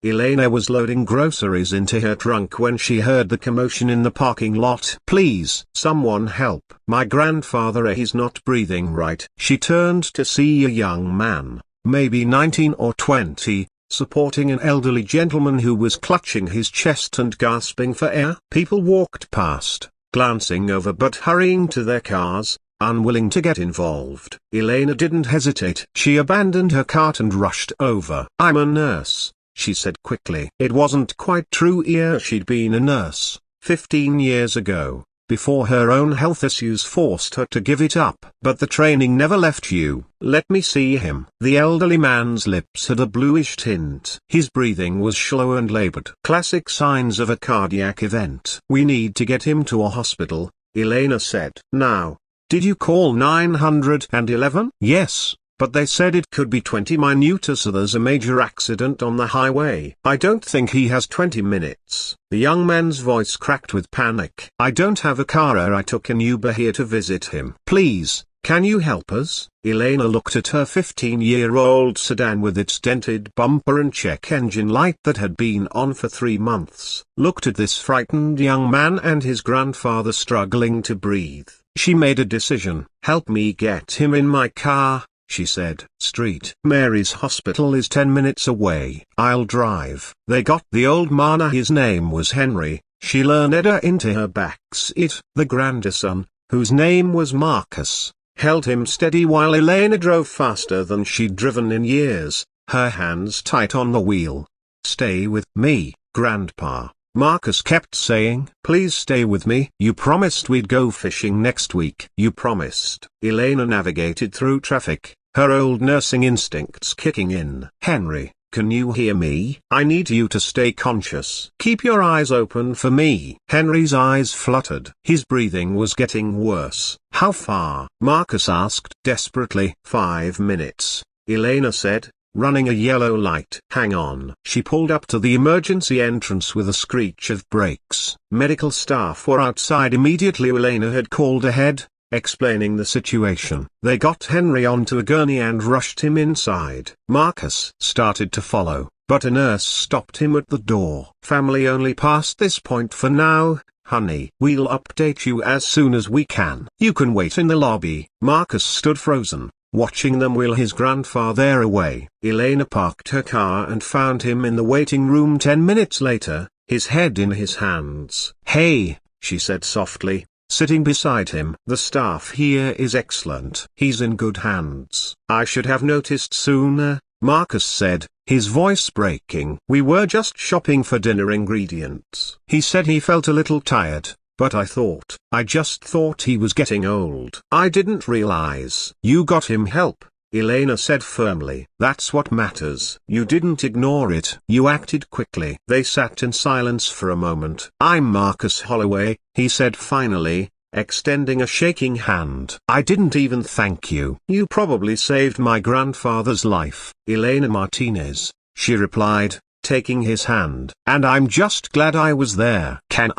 Elena was loading groceries into her trunk when she heard the commotion in the parking lot. "Please, someone help. My grandfather he's not breathing right." She turned to see a young man, maybe 19 or 20, supporting an elderly gentleman who was clutching his chest and gasping for air. People walked past, glancing over but hurrying to their cars, unwilling to get involved. Elena didn't hesitate. She abandoned her cart and rushed over. "I'm a nurse," she said quickly. It wasn't quite true. She'd been a nurse 15 years ago, before her own health issues forced her to give it up. "But the training never left you." "Let me see him." The elderly man's lips had a bluish tint. His breathing was shallow and labored. Classic signs of a cardiac event. "We need to get him to a hospital," Elena said. "Now. Did you call 911? "Yes, but they said it could be 20 minutes, so there's a major accident on the highway." "I don't think he has 20 minutes. The young man's voice cracked with panic. "I don't have a car. I took an Uber here to visit him." "Please, can you help us?" Elena looked at her 15-year-old sedan with its dented bumper and check engine light that had been on for 3 months. Looked at this frightened young man and his grandfather struggling to breathe. She made a decision. "Help me get him in my car," she said. "Street Mary's hospital is 10 minutes away. I'll drive." They got the old man. His name was Henry. She leaned into her back seat. The grandson, whose name was Marcus, held him steady while Elena drove faster than she'd driven in years, her hands tight on the wheel. "Stay with me, Grandpa," Marcus kept saying. "Please stay with me. You promised we'd go fishing next week." "You promised." Elena navigated through traffic, her old nursing instincts kicking in. "Henry, can you hear me? I need you to stay conscious. Keep your eyes open for me." Henry's eyes fluttered. His breathing was getting worse. "How far?" Marcus asked desperately. 5 minutes, Elena said, running a yellow light. "Hang on." She pulled up to the emergency entrance with a screech of brakes. Medical staff were outside immediately. Elena had called ahead, explaining the situation. They got Henry onto a gurney and rushed him inside. Marcus started to follow, but a nurse stopped him at the door. "Family only past this point for now, honey. We'll update you as soon as we can. You can wait in the lobby." Marcus stood frozen, watching them wheel his grandfather away. Elena parked her car and found him in the waiting room 10 minutes later, his head in his hands. "Hey," she said softly, sitting beside him. "The staff here is excellent. He's in good hands." "I should have noticed sooner," Marcus said, his voice breaking. "We were just shopping for dinner ingredients." He said he felt a little tired. "But I just thought he was getting old. I didn't realize." "You got him help," Elena said firmly. "That's what matters. You didn't ignore it. You acted quickly." They sat in silence for a moment. "I'm Marcus Holloway," he said finally, extending a shaking hand. "I didn't even thank you." "You probably saved my grandfather's life." "Elena Martinez," she replied, taking his hand. "And I'm just glad I was there." Can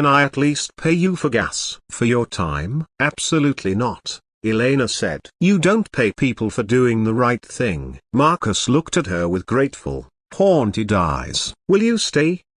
I at least pay you for gas?" "For your time?" "Absolutely not," Elena said. "You don't pay people for doing the right thing." Marcus looked at her with grateful, haunted eyes. "Will you stay?"